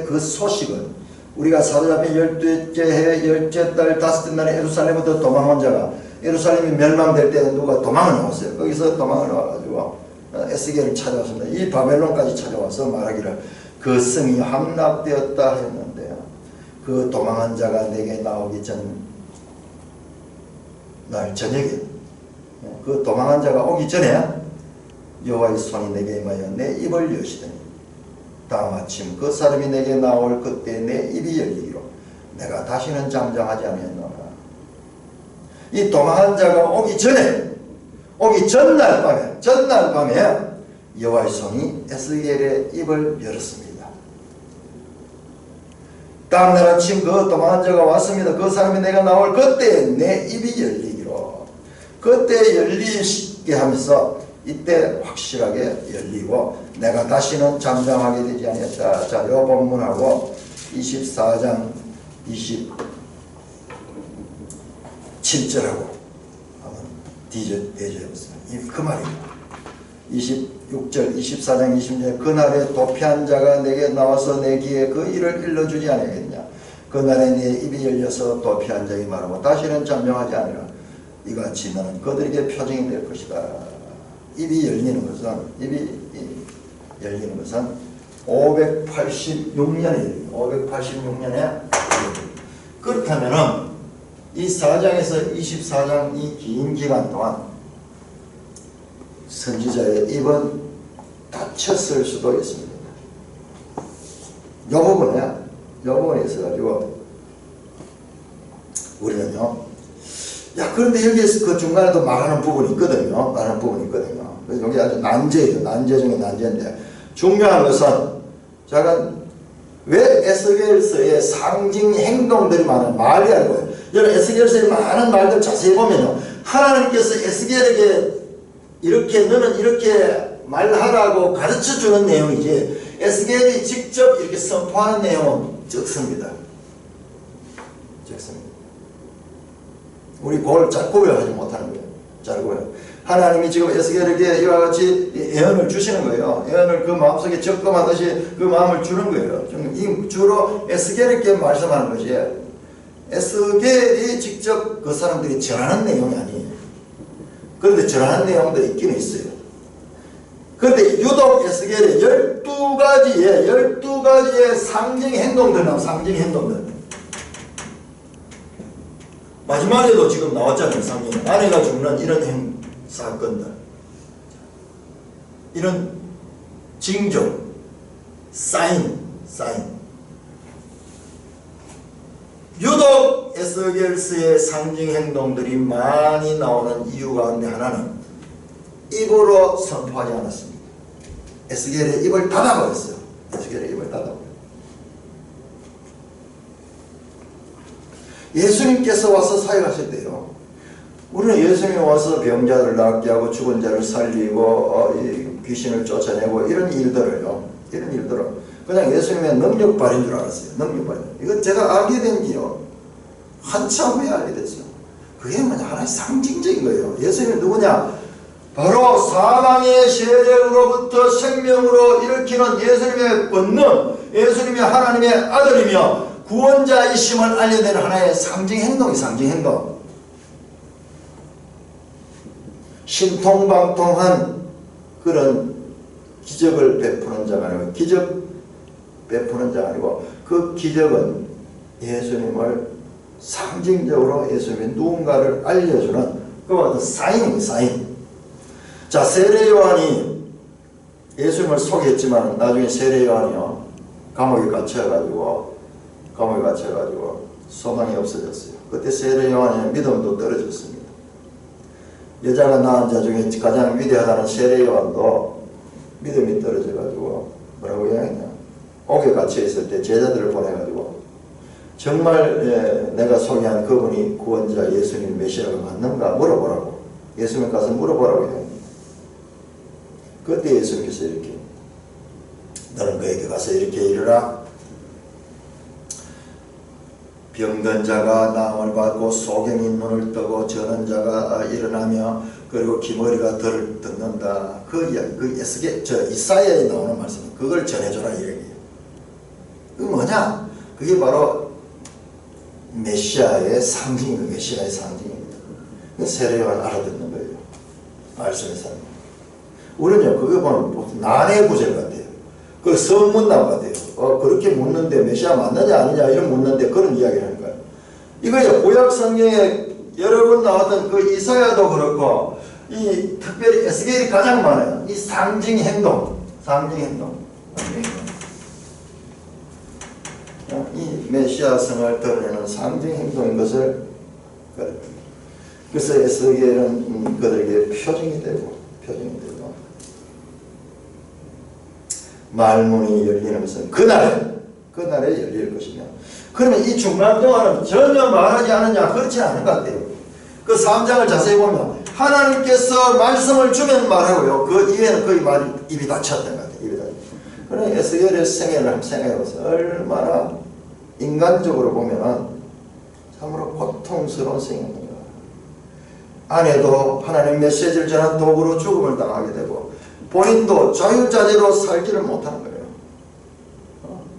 그 소식은 우리가 사로잡힌 12째 해 10째 달 5째 날에 예루살렘부터 도망한 자가 예루살렘이 멸망될 때 누가 도망을 나왔어요. 거기서 도망을 나와가지고 에스겔을 찾아왔습니다. 이 바벨론까지 찾아와서 말하기를 그 성이 함락되었다 했는데요. 그 도망한 자가 내게 나오기 전 날 저녁에 그 도망한 자가 오기 전에 여호와의 손이 내게 임하여 내 입을 여시더니 다음 아침 그 사람이 내게 나올 그때 내 입이 열리기로 내가 다시는 잠잠하지 아니하노라. 이 도망한 자가 오기 전날 밤에 여호와의 손이 에스겔의 입을 열었습니다. 다음날 아침 그 도망한 자가 왔습니다. 그 사람이 내가 나올 그때 내 입이 열리기로. 그때 열리게 하면서 이때 확실하게 열리고 내가 다시는 잠잠하게 되지 아니했다. 자, 요 본문하고 24장 27절하고 한번 대조해보세요. 그 말입니다. 26절 24장 20절 그날에 도피한 자가 내게 나와서 내 귀에 그 일을 일러주지 않겠냐. 그날에 네 입이 열려서 도피한 자에게 말하고 다시는 잠잠하지 않으라. 이같이 너는 그들에게 표징이 될 것이다. 입이 열리는 것은 586년에 586년에 그렇다면은 이 4장에서 24장 이 긴 기간 동안 선지자의 입은 닫혔을 수도 있습니다. 요 부분에 있어가지고 우리는요, 야, 그런데 여기에서 그 중간에도 말하는 부분이 있거든요. 그래서 여기 아주 난제예요. 난제 중에 난제인데, 중요한 것은, 제가 왜 에스겔서의 상징 행동들이 많아요? 말이 아니고요. 여러분, 에스겔서의 많은 말들 자세히 보면요. 하나님께서 에스겔에게 이렇게, 너는 이렇게 말하라고 가르쳐 주는 내용이지, 에스겔이 직접 이렇게 선포하는 내용은 적습니다. 우리 그걸 잘 구별하지 못하는 거예요. 잘 구별. 하나님이 지금 에스겔에게 이와 같이 예언을 주시는 거예요. 예언을 그 마음속에 적금하듯이 그 마음을 주는 거예요. 주로 에스겔에게 말씀하는 것이 에스겔이 직접 그 사람들이 전하는 내용이 아니에요. 그런데 전하는 내용도 있기는 있어요. 그런데 유독 에스겔의 12가지의 상징 행동들 나와요. 상징 행동들. 마지막에도 지금 나왔잖아요. 상징. 아내가 죽는 이런 사건들, 이런 징조, 사인. 유독 에스겔서의 상징 행동들이 많이 나오는 이유 가운데 하나는 입으로 선포하지 않았습니다. 에스겔의 입을 닫아버렸어요. 예수님께서 와서 사역하실 때요, 우리는 예수님이 와서 병자를 낫게 하고 죽은 자를 살리고 귀신을 쫓아내고 이런 일들을 그냥 예수님의 능력 발인 줄 알았어요. 능력 발인. 이거 제가 알게 된 게요, 한참 후에 알게 됐어요. 그게 뭐냐, 하나의 상징적인 거예요. 예수님이 누구냐? 바로 사망의 세력으로부터 생명으로 일으키는 예수님의 권능, 예수님이 하나님의 아들이며 구원자이심을 알려내는 하나의 상징 행동이 상징 행동. 신통방통한 그런 기적을 베푸는 자가 아니고, 기적 베푸는 자가 아니고, 그 기적은 예수님을 상징적으로 예수님이 누군가를 알려주는 그와 같은 사인. 자, 세례 요한이 예수님을 속였지만 나중에 세례 요한이요, 감옥에 갇혀가지고 소망이 없어졌어요. 그때 세례 요한의 믿음도 떨어졌습니다. 여자가 낳은 자 중에 가장 위대하다는 세례 요한도 믿음이 떨어져가지고 뭐라고 이야기했냐, 옥에 갇혀있을 때 제자들을 보내가지고 정말 내가 소개한 그분이 구원자 예수님 메시아가 맞는가 물어보라고, 예수님 가서 물어보라고 이야기합니다. 그때 예수님께서 이렇게, 너는 그에게 가서 이렇게 이르라. 병든 자가 나음을 받고 소경이 눈을 뜨고 저는 자가 일어나며 그리고 기머리가 덜 듣는다. 그 이야기, 그 이사야에 나오는 말씀, 그걸 전해줘라 이 얘기예요. 그게 뭐냐? 그게 바로 메시아의 상징입니다. 메시아의 상징입니다. 세례 요한 알아듣는 거예요. 말씀에서. 우리는요, 그거 보면 난해 구절 같아요. 그 성문답 같아요. 그렇게 묻는데 메시아 맞느냐 아니냐 이런 묻는데 그런 이야기를 하는 거예요. 이거요, 구약 성경에 여러 번 나왔던 그 이사야도 그렇고, 이 특별히 에스겔이 가장 많아요. 이 상징 행동. 이 메시아성을 드러내는 상징 행동인 것을, 그래서 에스겔은 그들에게 표징이 되고 말문이 열리는 것은 그날에 열릴 것이며, 그러면 이 중간 동안은 전혀 말하지 않느냐? 그렇지 않은 것 같아요. 그 3장을 자세히 보면 하나님께서 말씀을 주면 말하고요, 그 이외에는 거의 입이 닫혔던 것 같아요. 그러나 에스겔의 생애를 한번 생각해보세요. 얼마나 인간적으로 보면 참으로 고통스러운 생애입니다. 아내도 하나님 메시지를 전한 도구로 죽음을 당하게 되고, 본인도 자유자재로 살지를 못하는 거예요.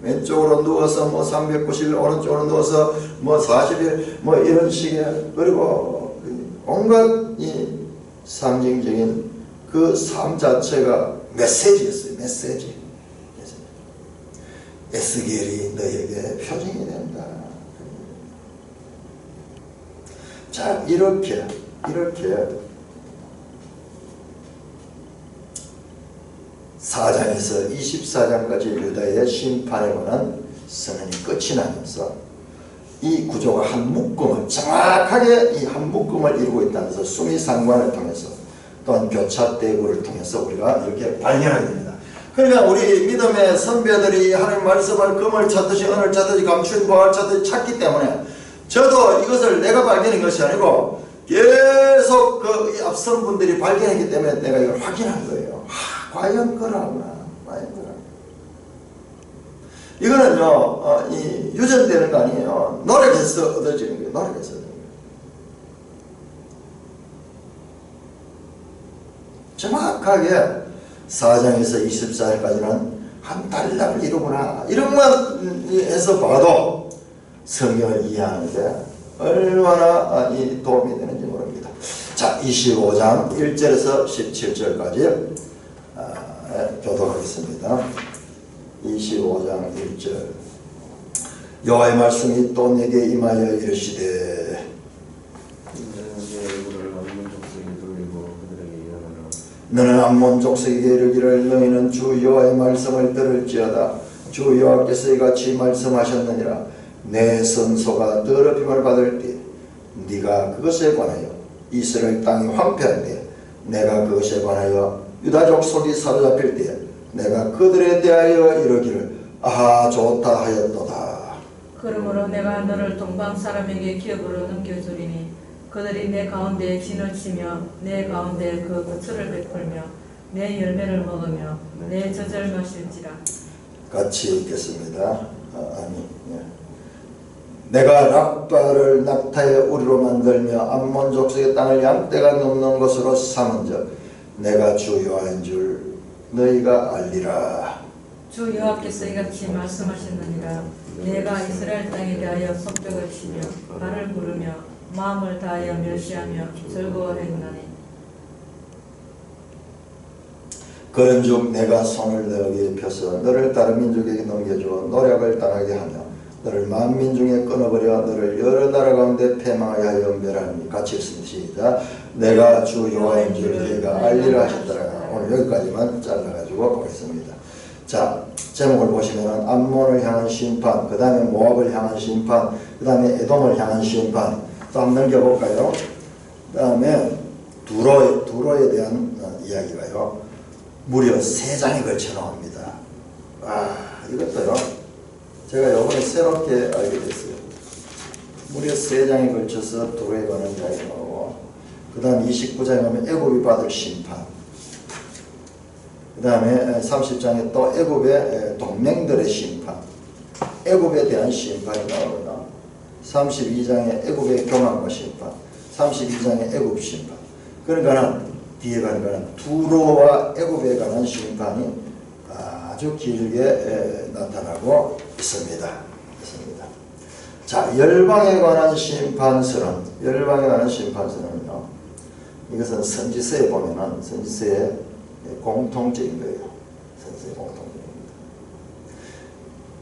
왼쪽으로 누워서 뭐 390일, 오른쪽으로 누워서 뭐 40일, 뭐 이런 식의, 그리고 온갖 이 상징적인 그 삶 자체가 메시지였어요. 메시지. 에스겔이 너에게 표징이 된다. 자, 이렇게 4장에서 24장까지 유다의 심판에 관한 선언이 끝이 나면서 이 구조가 한 묶음을, 정확하게 이 한 묶음을 이루고 있다면서 수미상관을 통해서 또한 교차대구를 통해서 우리가 이렇게 발견하게 됩니다. 그러니까 우리 믿음의 선배들이 하나님 말씀을 금을 찾듯이 은을 찾듯이 감추인 보화를 찾듯이 찾기 때문에 저도 이것을 내가 발견한 것이 아니고 계속 그 앞선 분들이 발견했기 때문에 내가 이걸 확인한 거예요. 과연 그러구나. 과연 그러구나. 이거는요, 이 유전되는 거 아니에요. 노력해서 얻어지는 거예요. 노력해서 얻어지는 거예요. 정확하게 4장에서 24절까지는 한 단락을 이루구나. 이런 것만 해서 봐도 성경을 이해하는데 얼마나 이 도움이 되는지 모릅니다. 자, 25장 1절에서 17절까지 교독하겠습니다. 25장 1절. 여호와의 말씀이 또 내게 임하여 이르시되 너는 암몬 족속에게 이르기를 너희는 주 여호와의 말씀을 들을지어다. 주 여호와께서 이같이 말씀하셨느니라. 내 선소가 더럽힘을 받을 때 네가 그것에 관하여 이스라엘 땅이 황폐할 때 내가 그것에 관하여 유다족 속이 사로잡힐 때 내가 그들에 대하여 이르기를 아하 좋다 하였도다. 그러므로 내가 너를 동방 사람에게 기업으로 넘겨주리니 그들이 내 가운데 진을 치며 내 가운데 그 거처를 베풀며 내 열매를 먹으며 내 젖을 마실지라. 같이 읽겠습니다. 내가 랍바를 낙타의 우리로 만들며 암몬 족속의 땅을 양떼가 넘는 것으로 삼은즉 내가 주 여호와인 줄 너희가 알리라. 주 여호와께서 이같이 말씀하셨느니라. 내가 이스라엘 땅에 대하여 손뼉을 치며 발을 부르며 마음을 다하여 멸시하며 즐거워했나니 그런즉 내가 손을 너에게 펴서 너를 다른 민족에게 넘겨주어 노력을 당하게 하며 너를 만민 중에 끊어버려 너를 여러 나라 가운데 패망하게 하여 멸하니. 같이 읽습니다. 내가 주 여호와인 줄 너희가 알리라 하셨더라. 오늘 여기까지만 잘라가지고 보겠습니다. 자, 제목을 보시면 암몬을 향한 심판, 그 다음에 모압을 향한 심판, 그 다음에 에돔을 향한 심판. 또 한번 넘겨볼까요? 그 다음에 두로에 대한 이야기가요. 무려 3장에 걸쳐 나옵니다. 이것도요. 제가 이번에 새롭게 알게 됐어요. 무려 3장에 걸쳐서 두로에 관한 이야기가 나오고, 그 다음 29장에 보면 애굽이 받을 심판, 그 다음에 30장에 또 애굽의 동맹들의 심판, 애굽에 대한 심판이 나오거나, 32장에 애굽의 교만과 심판, 32장에 애굽 심판. 그러니까는 뒤에 가니까는 두로와 애굽에 관한 심판이 아주 길게 나타나고 있습니다. 자, 열방에 관한 심판서는요. 이것은 선지서에 보면은 선지서의 공통적인 거예요. 선지서의 공통적입니다.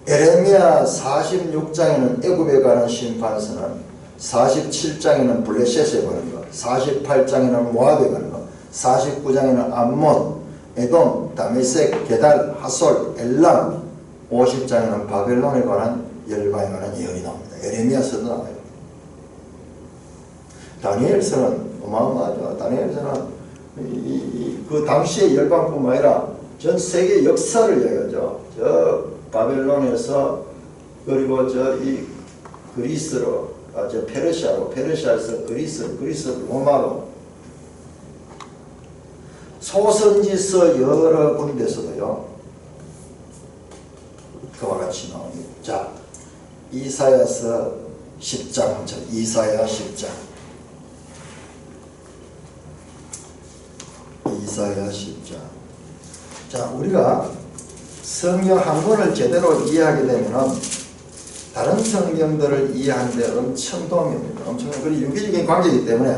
에레미야 46장에는 애굽에 관한 심판서는, 47장에는 블레셋에 관한 것, 48장에는 모압에 관한 것, 49장에는 암몬, 에돔, 다메섹, 게달, 하솔, 엘람, 50장에는 바벨론에 관한 열방에 관한 예언이 나옵니다. 에레미야서도 나와요. 다니엘서는 어마어마하죠. 다니엘서는 그 당시의 열방뿐만 아니라 전 세계 역사를 이야기하죠. 저 바벨론에서, 그리고 저 이 그리스로, 저 페르시아로, 페르시아에서 그리스 로마로, 소선지서 여러 군데서도요 그와 같이 나옵니다. 자, 이사야서 10장, 이사야 10장, 이사야 10장. 자, 우리가 성경 한 권을 제대로 이해하게 되면은 다른 성경들을 이해하는데 엄청 도움이 됩니다. 엄청, 그리고 유기적인 관계이기 때문에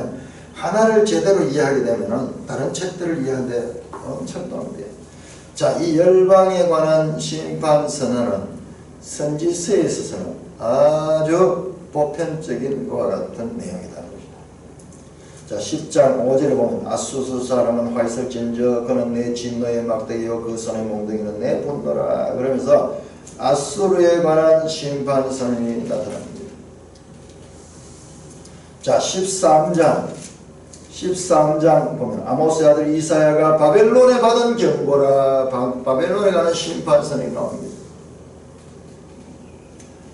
하나를 제대로 이해하게 되면은 다른 책들을 이해하는데 엄청 도움이 돼요. 자, 이 열방에 관한 심판 선언은 선지서에 있어서는 아주 보편적인 것과 같은 내용이다. 자, 10장 5절에 보면 아수스 사람은 화 있을 진저 그는 내 진노의 막대기요 그 손의 몽둥이는 내 분노라. 그러면서 아수르에 관한 심판 선언이 나타납니다. 자, 13장 보면 아모스의 아들 이사야가 바벨론에 받은 경고라. 바벨론에 관한 심판 선언이 나옵니다.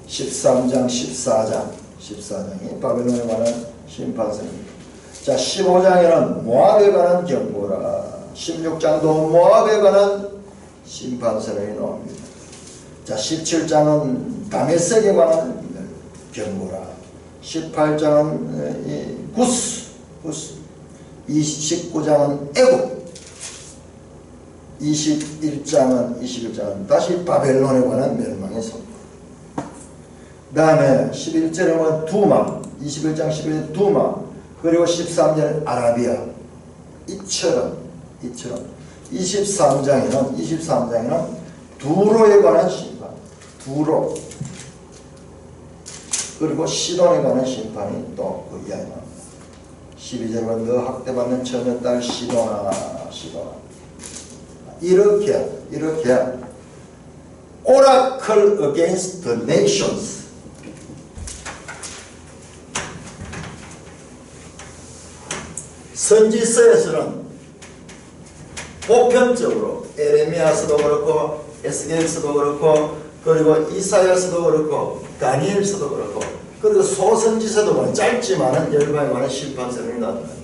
13장 14장이 바벨론에 관한 심판 선언입니다. 자, 15장에는 모압에 관한 경고라. 16장도 모압에 관한 심판 선언이 나옵니다. 자, 17장은 다메섹에 관한 경고라. 18장은 구스, 19장은 애굽, 21장은 다시 바벨론에 관한 멸망의 선고. 그 다음에 11절에 보면 두마, 21장 11절 두마, 그리고 13절 아라비아. 이처럼 23장에는 두로에 관한 심판, 두로, 그리고 시돈에 관한 심판이 또 그 이하에 나옵니다. 12절은 너 학대받는 처녀 딸 시돈아. 이렇게 Oracle against the nations. 선지서에서는 보편적으로 에레미야서도 그렇고 에스겔서도 그렇고 그리고 이사야서도 그렇고 다니엘서도 그렇고 그리고 소선지서도 그렇고 짧지만은 열방에 관한 심판선언이 나타납니다.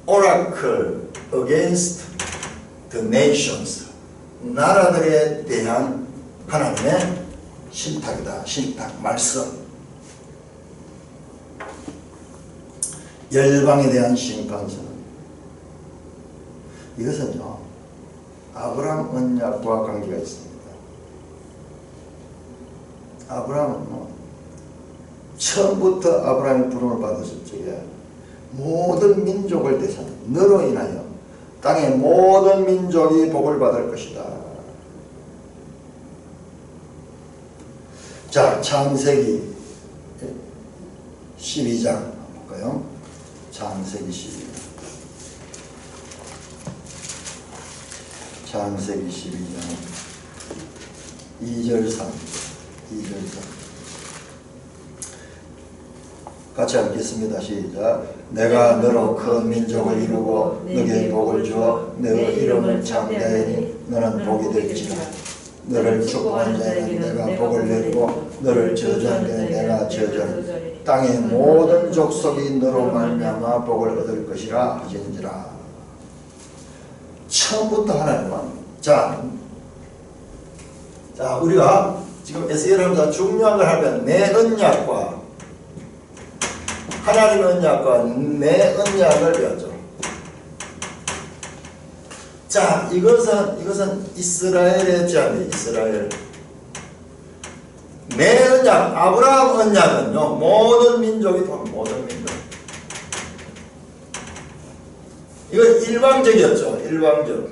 Oracle against the nations. 나라들에 대한 하나님의 신탁이다. 신탁, 말씀. 열방에 대한 심판선. 이것은요, 아브라함 언약과 관계가 있습니다. 아브라함은 처음부터 아브라함의 부름을 받았을 적에 모든 민족을 대상 너로 인하여 땅의 모든 민족이 복을 받을 것이다. 자, 창세기 12장 한번 볼까요? 창세기 12장. 창세기 12장 2절 3. 같이 읽겠습니다. 시작. 내가 너로 큰 민족을 이루고 너에게 복을 주어 너 이름을 창대하니 너는 복이 될지라. 너를 축복한 자에게 내가 복을 내리고 너를 저주한 자에게 내가 저주하니 땅의 모든 족속이 너로 말미암아 복을 얻을 것이라 하신지라. 처음부터 하나님은 자 우리가 지금 에스겔 하면서 중요한 걸 하면 내 언약과 하나님의 언약과 내 언약을 배웠죠. 자, 이것은 이스라엘의 제안이에요. 이스라엘. 내 언약, 아브라함 언약은요, 모든 민족이 모든 민족. 이건 일방적이었죠. 일방적.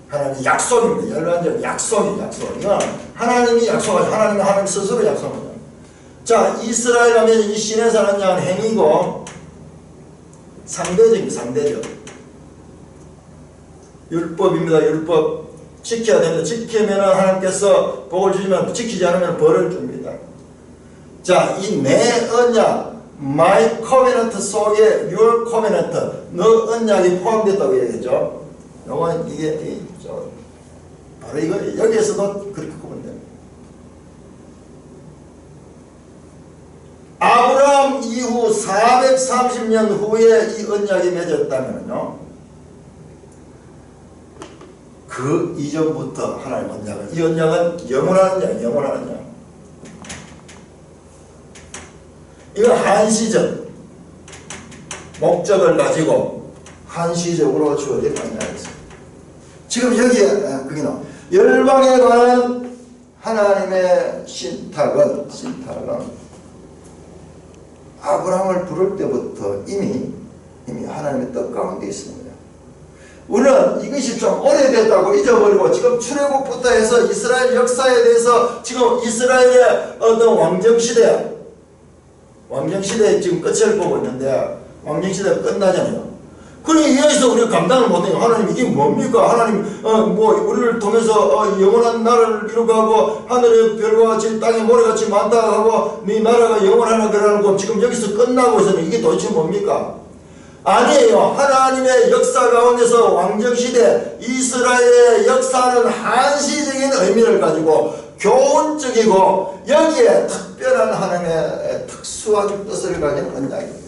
하나님 약속입니다. 일반적 약속. 이건 하나님이 약속하죠. 하나님 스스로 약속하죠. 자, 이스라엘 하면 이 신에서 하는 자는 행위고 상대적. 율법입니다. 율법 지켜야 됩니다. 지키면 하나님께서 복을 주시면 지키지 않으면 벌을 줍니다. 자, 이 내 언약, my covenant 속에 your covenant, 너 언약이 포함됐다고 얘기했죠. 요건 이게 바로 이거 여기에서도 그렇게 보면 됩니다. 아브라함 이후 430년 후에 이 언약이 맺었다면요, 그 이전부터 하나님 언약은, 이 언약은 영원한 언약, 영원한 언약. 이거 한시적 목적을 가지고 한시적으로 주어진 언약이었습니다. 지금 여기에 그게 나와. 열방에 관한 하나님의 신탁은 아브라함을 부를 때부터 이미 하나님의 뜻 가운데 있습니다. 우리는 이것이 좀 오래됐다고 잊어버리고 지금 출애굽부터 해서 이스라엘 역사에 대해서 지금 이스라엘의 어떤 왕정시대에 지금 끝을 보고 있는데 왕정시대가 끝나잖아요. 그러니 여기서 우리가 감당을 못해요. 하나님 이게 뭡니까? 하나님 우리를 통해서 영원한 나라를 이루고 하늘의 별과 같이 땅의 모래같이 많다 하고 네 나라가 영원하나 그러고 지금 여기서 끝나고 있으면 이게 도대체 뭡니까? 아니에요. 하나님의 역사 가운데서 왕정시대 이스라엘의 역사는 한시적인 의미를 가지고 교훈적이고 여기에 특별한 하나님의 특수한 뜻을 가진 언약입니다.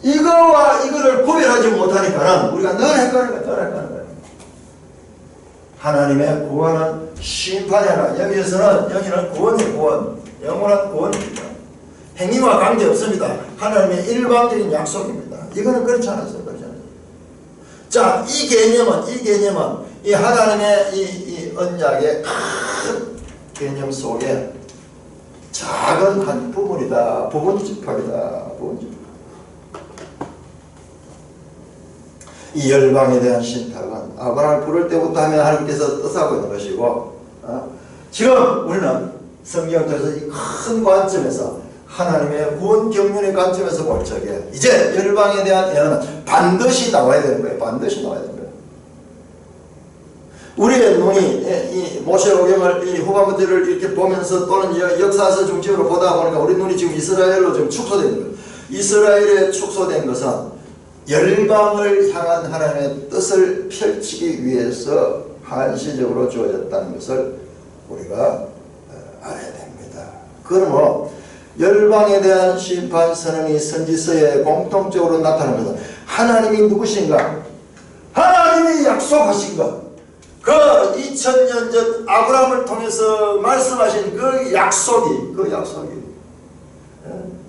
이거와 이거를 구별하지 못하니까는 우리가 늘 헷갈리는 거예요. 하나님의 구원은 심판이 아니라 여기는 구원이에요. 구원. 영원한 구원입니다. 행위와 관계없습니다. 하나님의 일방적인 약속입니다. 이거는 그렇지 않았어요. 자, 이 개념은 이 하나님의 이 언약의 큰 개념 속에 작은 한 부분이다. 부분집합이다. 이 열방에 대한 신탁은 아브라함을 부를 때부터 하면 하나님께서 뜻하고 있는 것이고, 지금 우리는 성경을 통해서 이 큰 관점에서 하나님의 구원 경륜의 관점에서 볼 적에 이제 열방에 대한 예언은 반드시 나와야 되는 거예요. 반드시 나와야 되는 거예요. 우리의 눈이 이 모세오경을 이 후반부들을 이렇게 보면서 또는 역사서 중심으로 보다 보니까 우리 눈이 지금 이스라엘로 지금 축소된 거예요. 이스라엘에 축소된 것은 열방을 향한 하나님의 뜻을 펼치기 위해서 한시적으로 주어졌다는 것을 우리가 알아야 됩니다. 그러므로 열방에 대한 심판 선언이 선지서에 공통적으로 나타나는 것은 하나님이 누구신가? 하나님이 약속하신 것. 그 2000년 전 아브라함을 통해서 말씀하신 그 약속이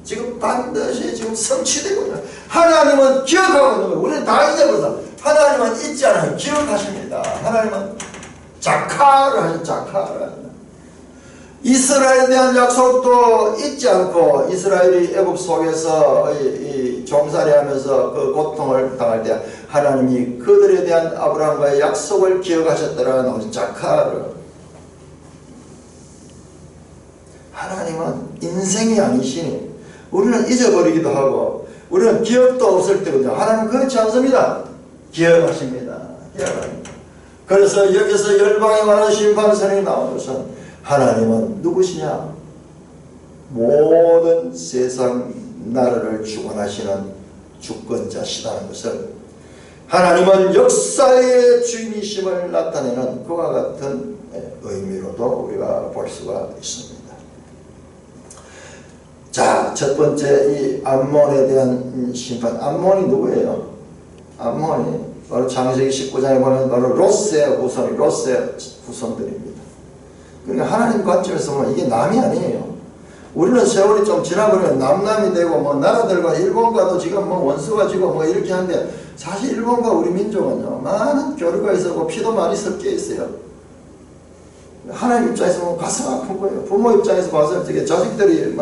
지금 반드시 지금 성취되고 있는, 하나님은 기억하고 있는 거예요. 우리는 다 잊어버렸다. 하나님은 잊지 않아요. 기억하십니다. 하나님은 자카를 하죠. 자카를. 이스라엘에 대한 약속도 잊지 않고 이스라엘이 애굽 속에서 이 종살이하면서 그 고통을 당할 때 하나님이 그들에 대한 아브라함과의 약속을 기억하셨더라는 자카를. 하나님은 인생이 아니시니 우리는 잊어버리기도 하고 우리는 기억도 없을 때거든요. 하나님은 그렇지 않습니다. 기억하십니다. 기억합니다. 그래서 여기서 열방에 관한 심판선이 나오는 것은 하나님은 누구시냐? 모든 세상 나라를 주관하시는 주권자시다는 것을, 하나님은 역사의 주인이심을 나타내는 그와 같은 의미로도 우리가 볼 수가 있습니다. 자, 첫 번째 이 암몬에 대한 심판. 암몬이 누구예요? 암몬이 바로 창세기 19장에 보면 바로 롯의 후손들입니다. 그러니까 하나님 관점에서 보면 이게 남이 아니에요. 우리는 세월이 좀 지나버리면 남남이 되고 나라들과 일본과도 지금 원수가 지고 이렇게 하는데, 사실 일본과 우리 민족은요 많은 교류가 있었고 피도 많이 섞여 있어요. 하나님 입장에서 보면 가슴 아픈 거예요. 부모 입장에서 봐서 저게 자식들이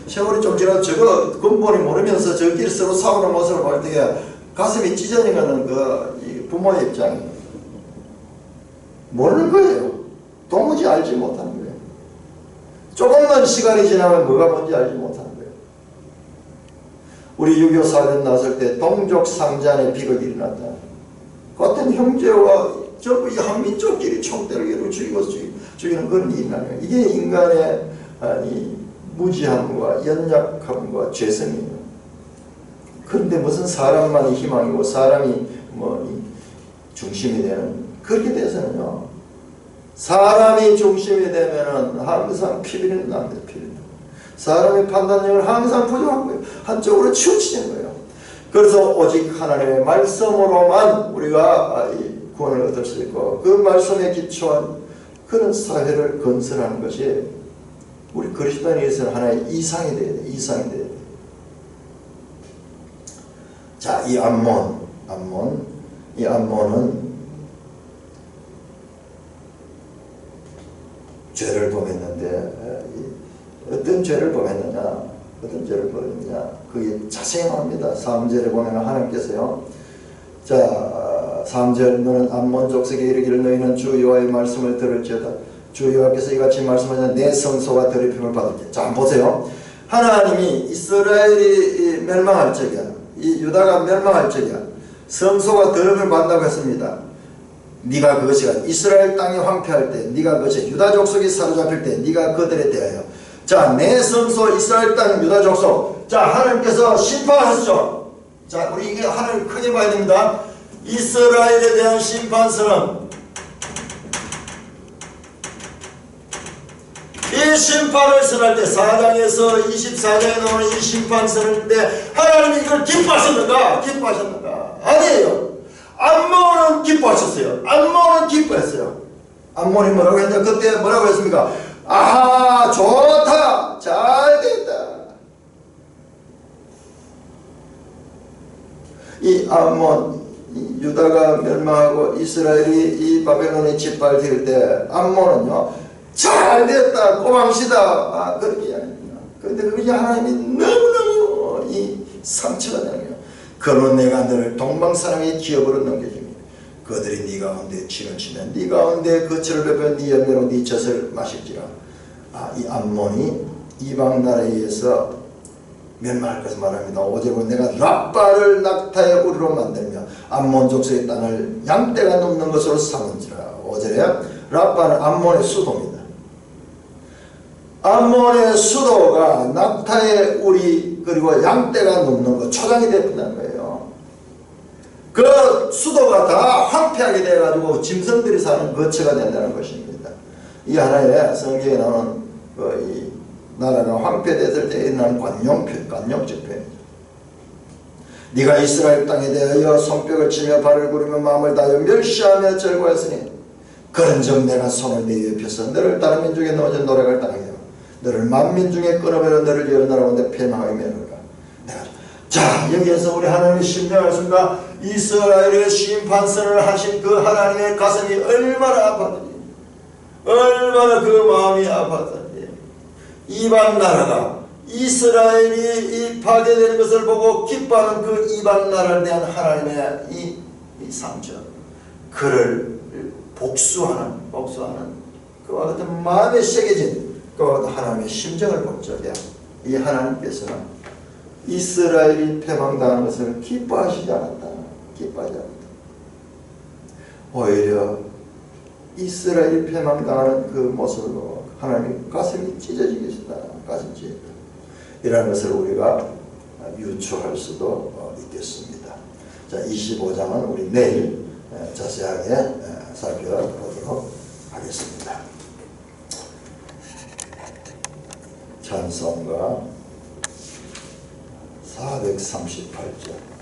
세월이 좀 지나서 저거 근본이 모르면서 저끼리 서로 싸우는 모습을 볼 때 가슴이 찢어지는 그 부모의 입장이 모르는 거예요. 도무지 알지 못하는 거예요. 조금만 시간이 지나면 뭐가 뭔지 알지 못하는 거예요. 우리 6.25 사변 났을 때 동족 상잔의 비극이 일어났다. 같은 형제와 전부 이 한민족끼리 총대를 죽이는 그런 일이 나요. 이게 인간의 무지함과 연약함과 죄성이에요. 그런데 무슨 사람만이 희망이고 사람이 중심이 되는, 그렇게 돼서는요 사람이 중심이 되면은 항상 피비린내 납니다. 피비린내. 사람의 판단력은 항상 부족한 거예요. 한쪽으로 치우치는 거예요. 그래서 오직 하나님의 말씀으로만 우리가 구원을 얻을 수 있고 그 말씀에 기초한 그런 사회를 건설하는 것이 우리 그리스도인에게서는 하나의 이상이 돼야 돼. 이상이 돼야 돼. 자, 이 이 암몬은 죄를 범했는데 어떤 죄를 범했느냐? 그게 자세히 나옵니다. 3절에 보면 하나님께서요. 자, 3절 너는 암몬 족속에 이르기를 너희는 주 여호와의 말씀을 들을지어다. 주 여호와께서 이같이 말씀하시는 내 성소가 더럽힘을 받을지. 자, 한번 보세요. 하나님이 이스라엘이 멸망할 적이야. 이 유다가 멸망할 적이야. 성소가 더럽힘을 받는다고 했습니다. 네가 그것이 이스라엘 땅이 황폐할 때, 네가 그것이 유다 족속이 사로잡힐 때, 네가 그들에 대하여 자, 내 성소 이스라엘 땅 유다 족속. 자, 하나님께서 심판하셨죠. 자, 우리 이게 하나님 크게 봐야 됩니다. 이스라엘에 대한 심판서는 이 심판을 선할 때 4장에서 24장에 나오는 이 심판서는 때 하나님이 이걸 기뻐하셨는가? 아니에요. 암몬은 기뻐하셨어요. 암몬은 기뻐했어요. 암몬이 뭐라고 했냐? 그때 뭐라고 했습니까? 아하, 좋다, 잘 됐다. 이 암몬, 유다가 멸망하고 이스라엘이 이 바벨론에 짓밟힐 때 암몬은요, 잘 됐다, 고맙시다, 그렇게 아닙니다. 그런데 그게 하나님이 너무너무 이 상처가 되는 거예요. 그러면 내가 너를 동방사랑의 기업으로 넘겨줍니다. 그들이 네 가운데 치를 치면 네 가운데 그 치를 베풀 네 열매로 네 젖을 마실지라. 이 암몬이 이방 나라에 의해서 멸망할 것을 말합니다. 5절에 보면 내가 랍바를 낙타의 우리로 만들며 암몬 족속의 땅을 양떼가 눕는 것으로 삼은지라. 5절에 랍바는 암몬의 수도입니다. 암몬의 수도가 낙타의 우리 그리고 양떼가 눕는 것, 초장이 되었다는 거예요. 그 수도가 다 황폐하게 돼가지고 짐승들이 사는 거처가 된다는 것입니다. 이 하나의 성경에 나오는 이 나라가 황폐됐을 때 일어나는 관용적 표현이죠. 네가 이스라엘 땅에 대하여 손뼉을 치며 발을 구르며 마음을 다하여 멸시하며 절거했으니 그런즉 내가 손을 내 위에 펴서 너를 다른 민족에 넣어져 노력을 당하게 하고 너를 만민 중에 끊어버려 너를 여러 나라 가운데 패망하게 매는가. 자, 여기에서 우리 하나님의 심정할 순간 이스라엘의 심판선을 하신 그 하나님의 가슴이 얼마나 아팠는지, 얼마나 그 마음이 아팠는지. 이방 나라가 이스라엘이 이 파괴되는 것을 보고 기뻐하는 그 이방 나라에 대한 하나님의 이 상처, 그를 복수하는 그와 같은 마음에 새겨진 그와 같은 하나님의 심정을 볼 적에 이 하나님께서는 이스라엘이 패망당하는 것을 기뻐하시지 않았다. 오히려 이스라엘이 패망당하는 그 모습을 보고 하나님이 가슴이 찢어지게 하셨다. 가슴 찢어졌다. 이라는 것을 우리가 유추할 수도 있겠습니다. 자, 25장은 우리 내일 자세하게 살펴보도록 하겠습니다. 찬송가 438절